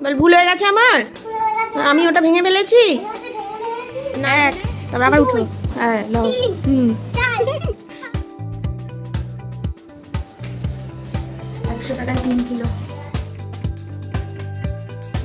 বল ভুল হয়ে গেছে আমার, আমি ওটা ভেঙে ফেলেছি না। তারপর আবার উঠো। হ্যাঁ নাও। 100 টাকায় 3 কিলো।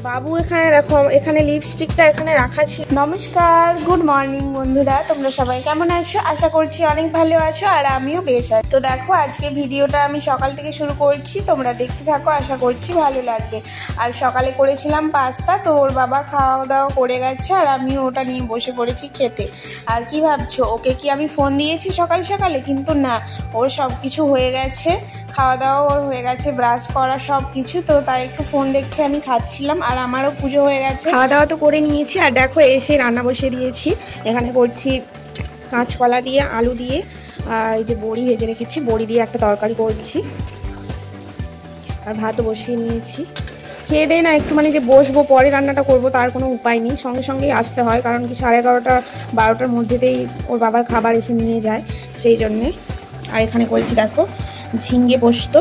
বাবু এখানে দেখো, এখানে লিপস্টিকটা এখানে রাখা ছিল। নমস্কার, গুড মর্নিং বন্ধুরা, তোমরা সবাই কেমন আছো? আশা করছি অনেক ভালো আছো, আর আমিও বেশ আছি। তো দেখো আজকে ভিডিওটা আমি সকাল থেকে শুরু করছি, তোমরা দেখতে থাকো, আশা করছি ভালো লাগবে। আর সকালে করেছিলাম পাস্তা, তো ওর বাবা খাওয়া দাওয়া করে গেছে, আর আমিও ওটা নিয়ে বসে পড়েছি খেতে। আর কি ভাবছো, ওকে কি আমি ফোন দিয়েছি সকাল সকালে? কিন্তু না, ওর সব কিছু হয়ে গেছে, খাওয়া দাওয়া ওর হয়ে গেছে, ব্রাশ করা সব কিছু। তো তাই একটু ফোন দেখছি, আমি খাচ্ছিলাম। আর আমারও পুজো হয়ে গেছে, খাওয়া দাওয়া তো করে নিয়েছি। আর দেখো এসে রান্না বসিয়ে দিয়েছি, এখানে করছি কাঁচকলা দিয়ে আলু দিয়ে, আর এই যে বড়ি ভেজে রেখেছি, বড়ি দিয়ে একটা তরকারি করছি, আর ভাতও বসিয়ে নিয়েছি। খেয়ে দেয় না একটু মানে যে বসবো পরে রান্নাটা করব, তার কোনো উপায় নেই, সঙ্গে সঙ্গেই আসতে হয়, কারণ কি 11:30 12টার মধ্যেতেই ওর বাবার খাবার এসে নিয়ে যায়, সেই জন্যে। আর এখানে করছি দেখো ঝিঙ্গে পোস্ত।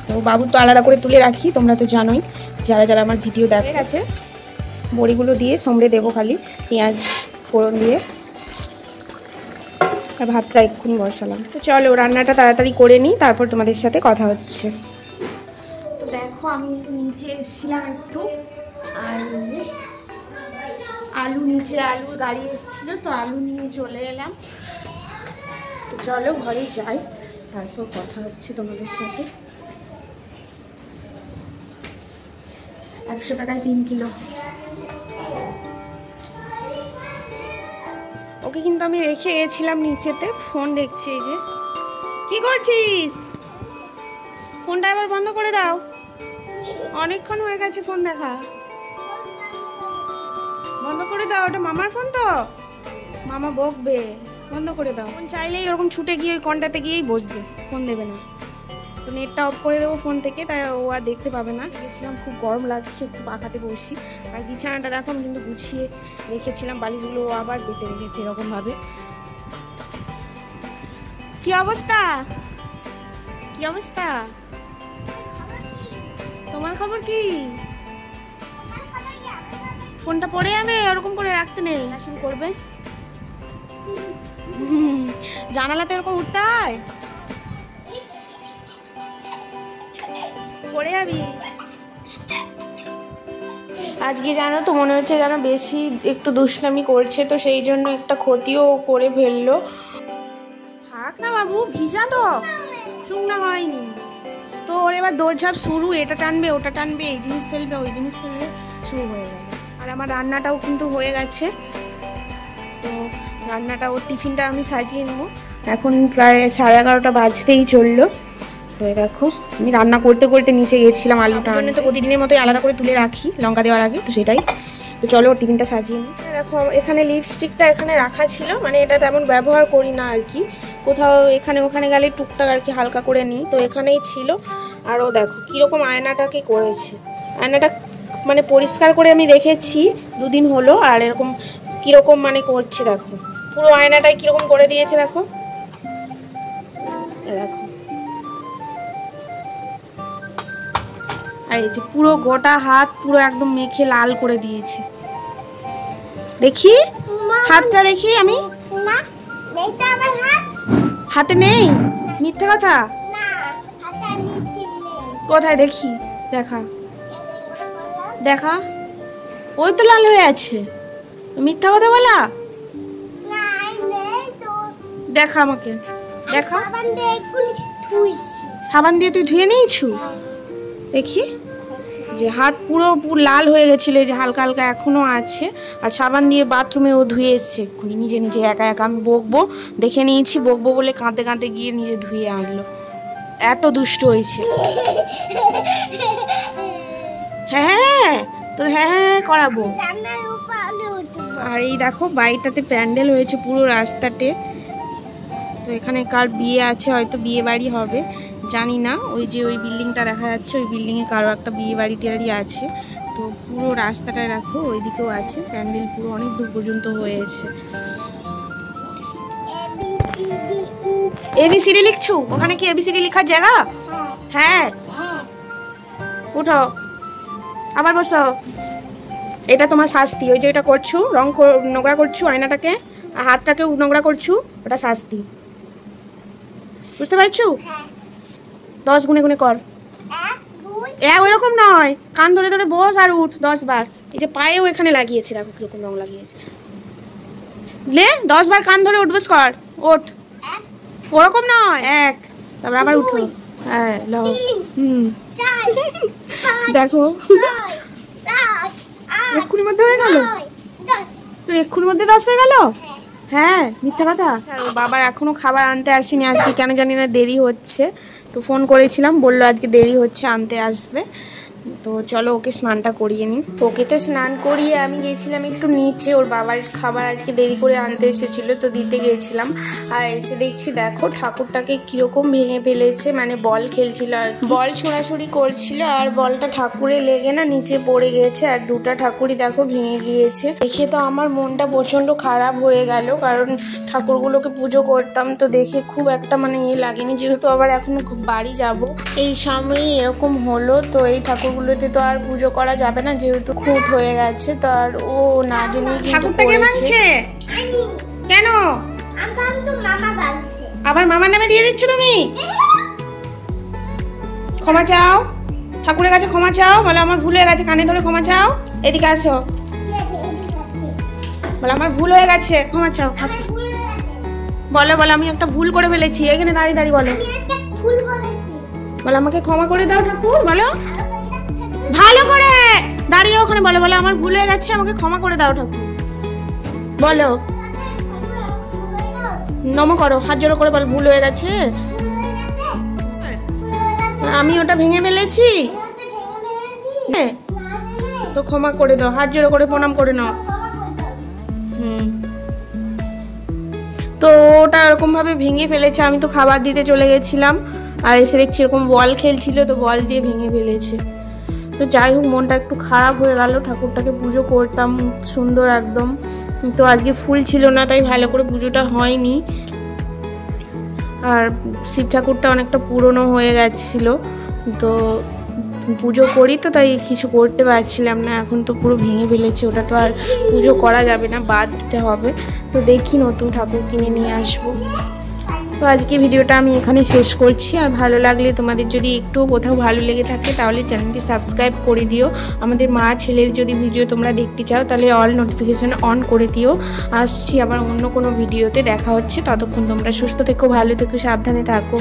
তো বাবুর তো আলাদা করে তুলে রাখি, তোমরা তো জানোই যারা যারা আমার ভিডিও দেখে গেছে। বড়িগুলো দিয়ে সমড়ে দেবো খালি, পেঁয়াজ ফোড়ন দিয়ে। আর ভাতটা এক্ষুনি বসালাম। তো চলো রান্নাটা তাড়াতাড়ি করে নিই, তারপর তোমাদের সাথে কথা হচ্ছে। তো দেখো আমি নিচে এসেছিলাম একটু, আর এই যে আলু, নিচে আলুর গাড়ি এসেছিলো, তো আলু নিয়ে চলে এলাম। তো চলো ঘরে যাই, তারপর কথা হচ্ছে তোমাদের সাথে। 100 টাকায় 3 কিলো। ওকে কিন্তু আমি রেখে গেছিলাম নিচেতে, ফোন দেখছি। এই যে কি করছিস? ফোনটা এবার বন্ধ করে দাও, অনেকক্ষণ হয়ে গেছে ফোন দেখা। বন্ধ করে দাও, ওটা মামার ফোন তো, মামা বকবে, বন্ধ করে দাও। ফোন চাইলেই ওরকম ছুটে গিয়ে ওই কনটাতে গিয়েই বসবে, ফোন দেবে না। তো নেটটা অফ করে দেবো ফোন থেকে, তাই ও আর দেখতে পাবে না। গেছিলাম, খুব গরম লাগছে, একটু পাখাতে বসি। আর বিছানাটা দেখো আমি কিন্তু গুছিয়ে রেখেছিলাম, বালিশগুলো ও আবার পেতে রেখেছে এরকমভাবে। কি অবস্থা, কি অবস্থা? তোমার খবর কি? ফোনটা পড়ে যাবে, ওরকম করে রাখতে নেই। শুরু করবে, জানালাতে এরকম উঠতে হয়, পড়ে যাবি। আজকে জানো তো মনে হচ্ছে যেন বেশি একটু দুষ্টামি করছে, তো সেই জন্য একটা ক্ষতিও করে ফেললো। থাক না বাবু, ভিজা তো, শুকনা হয়নি তো। ওর এবার দৌড়ঝাঁপ শুরু, এটা টানবে ওটা টানবে, এই জিনিস ফেলবে ওই জিনিস ফেলবে, শুরু হয়ে গেল। আর আমার রান্নাটাও কিন্তু হয়ে গেছে, তো রান্নাটা, ওর টিফিনটা আমি সাজিয়ে নেবো। এখন প্রায় 11:30 বাজতেই চললো। তো দেখো আমি রান্না করতে করতে নিচে গেছিলাম, আলুটা জন্য তো প্রতিদিনের মতোই আলাদা করে তুলে রাখি লঙ্কা দেওয়ার আগে, তো সেটাই। তো চলো ওর টিফিনটা সাজিয়ে নিই। দেখো এখানে লিপস্টিকটা এখানে রাখা ছিল, মানে এটা তেমন ব্যবহার করি না আর কি, কোথাও এখানে ওখানে গেলে টুকটাক আর কি হালকা করে নিই, তো এখানেই ছিল। আর ও দেখো কীরকম আয়নাটাকে করেছে, আয়নাটা মানে পরিষ্কার করে আমি রেখেছি 2 দিন হলো, আর এরকম কীরকম মানে করছে দেখো, পুরো আয়নাটাই কীরকম করে দিয়েছে দেখো, দেখো। আর এই যে পুরো গোটা হাত পুরো একদম মেখে লাল করে দিয়েছে। দেখি হাতটা, দেখি আমি, হাতে নেই, মিথ্যে কথা, কোথায় দেখি, দেখা দেখা, ওই তো লাল হয়ে আছে, মিথ্যা কথা বলা, দেখা আমাকে, দেখা। সাবান দিয়ে তুই ধুয়ে নিয়েছু? দেখি যে হাত পুরো লাল হয়ে গেছিলো, যে হালকা হালকা এখনো আছে। আর সাবান দিয়ে বাথরুমে ও ধুয়ে এসছে এক্ষুনি নিজে নিজে, একা একা। আমি বকবো দেখে নিয়েছি, বকবো বলে কাঁদতে কাঁদতে গিয়ে নিজে ধুয়ে আনলো, এত দুষ্ট হয়েছে। হ্যাঁ তোর হ্যাঁ হ্যাঁ করাবো। আর এই দেখো বাড়িটাতে প্যান্ডেল হয়েছে পুরো রাস্তাতে, তো এখানে কার বিয়ে আছে, হয়তো বিয়ে বাড়ি হবে, জানি না। ওই যে ওই বিল্ডিংটা দেখা যাচ্ছে, ওই বিল্ডিংয়ে কারো একটা বিয়ে বাড়ি টিয়ারি আছে। তো পুরো রাস্তাটায় দেখো ওইদিকেও আছে প্যান্ডেল, পুরো অনেক দূর পর্যন্ত হয়েছে। এবিসিডি লিখছু? ওখানে কি এবিসিডি লেখার জায়গা? হ্যাঁ উঠো, আবার বসো। এটা তোমার শাস্তি, ওই যে এটা করছো, রং নোংরা করছো আয়নাটাকে আর হাতটাকে নোংরা করছো, ওটা শাস্তি, বুঝতে পারছো? 10 গুনে গুনে কর। ওইরকম নয়, কান ধরে ধরে বস আর উঠ 10 বার। এই যে পায়েও এখানে লাগিয়েছে, দেখো কিরকম রং লাগিয়েছে। লে 10 বার কান ধরে উঠবস কর, ওঠ। ওরকম নয়, 1, তারপর আবার উঠো। হ্যাঁ লো, দেখো এক্ষুনির মধ্যে হয়ে গেল, তোর এক্ষুনির মধ্যে 10 হয়ে গেল। হ্যাঁ মিথ্যা কথা। বাবার এখনো খাবার আনতে আসেনি, আজকে কেন জানি না দেরি হচ্ছে। তো ফোন করেছিলাম, বললো আজকে দেরি হচ্ছে, আনতে আসবে। তো চলো ওকে স্নানটা করিয়ে নিই। ওকে তো স্নান করিয়ে আমি গেছিলাম একটু নিচে, ওর বাবার খাবার আজকে দেরি করে আনতে এসেছিলো, তো দিতে গেছিলাম। আর এসে দেখছি দেখো ঠাকুরটাকে কিরকম ভেঙে ফেলেছে, মানে বল খেলছিল আর বল ছোড়াছুড়ি করছিল, আর বলটা ঠাকুরে লেগে না নিচে পড়ে গেছে, আর দুটা ঠাকুরই দেখো ভেঙে গিয়েছে। দেখে তো আমার মনটা প্রচন্ড খারাপ হয়ে গেল, কারণ ঠাকুরগুলোকে পুজো করতাম, তো দেখে খুব একটা মানে লাগেনি, যেহেতু আবার এখনো বাড়ি যাব এই সময়ই এরকম হলো। তো এই ঠাকুরগুলোতে তো আর পুজো করা যাবে না, যেহেতু খুঁত হয়ে গেছে। তো আর ও না জেনে কিন্তু করেছে। কেন আবার মামার নামে দিয়ে দিচ্ছ তুমি? ক্ষমা চাও, ঠাকুরের কাছে ক্ষমা চাও, বলে আমার ভুল হয়ে গেছে, কানে ধরে ক্ষমা চাও। এদিকে আসো, বলে আমার ভুল হয়ে গেছে, ক্ষমা চাও। বলো বলো আমি একটা ভুল করে ফেলেছি, এখানে দাঁড়িয়ে দাঁড়িয়ে বলো, বলো আমাকে ক্ষমা করে দাও ঠাকুর, বলো ভালো করে দাঁড়িয়ে ওখানে, বলো বলো আমার ভুল হয়ে গেছে, আমাকে ক্ষমা করে দাও ঠাকুর, বলো নমো করো, হাত জোড়ো করে বলো ভুল হয়ে গেছে, আমি ওটা ভেঙে ফেলেছি, তো ক্ষমা করে দাও, হাত জোড়ো করে প্রণাম করে নাও। তো ওটা এরকম ভাবে ভেঙে ফেলেছে, আমি তো খাবার দিতে চলে গেছিলাম, আর এসে দেখছি এরকম বল খেলছিল, তো বল দিয়ে ভেঙে ফেলেছে। তো যাই হোক মনটা একটু খারাপ হয়ে গেল, ঠাকুরটাকে পুজো করতাম সুন্দর একদম, তো আজকে ফুল ছিল না, তাই ভালো করে পুজোটা হয়নি। আর শিব ঠাকুরটা অনেকটা পুরনো হয়ে গেছিলো, তো পুজো করি তো তাই কিছু করতে পারছিলাম না, এখন তো পুরো ভেঙে ফেলেছে, ওটা তো আর পুজো করা যাবে না, বাদ দিতে হবে। তো দেখি নতুন ঠাকুর কিনে নিয়ে আসবো। তো আজকে ভিডিওটা আমি এখানে শেষ করছি, আর ভালো লাগলে তোমাদের যদি একটু কোথাও ভালো লেগে থাকে তাহলে চ্যানেলটি সাবস্ক্রাইব করে দিও। আমাদের মা ছেলের যদি ভিডিও তোমরা দেখতে চাও তাহলে অল নোটিফিকেশান অন করে দিও। আসছি আবার অন্য কোনো ভিডিওতে, দেখা হচ্ছে, ততক্ষণ তোমরা সুস্থ থেকো, ভালো থেকো, সাবধানে থাকো।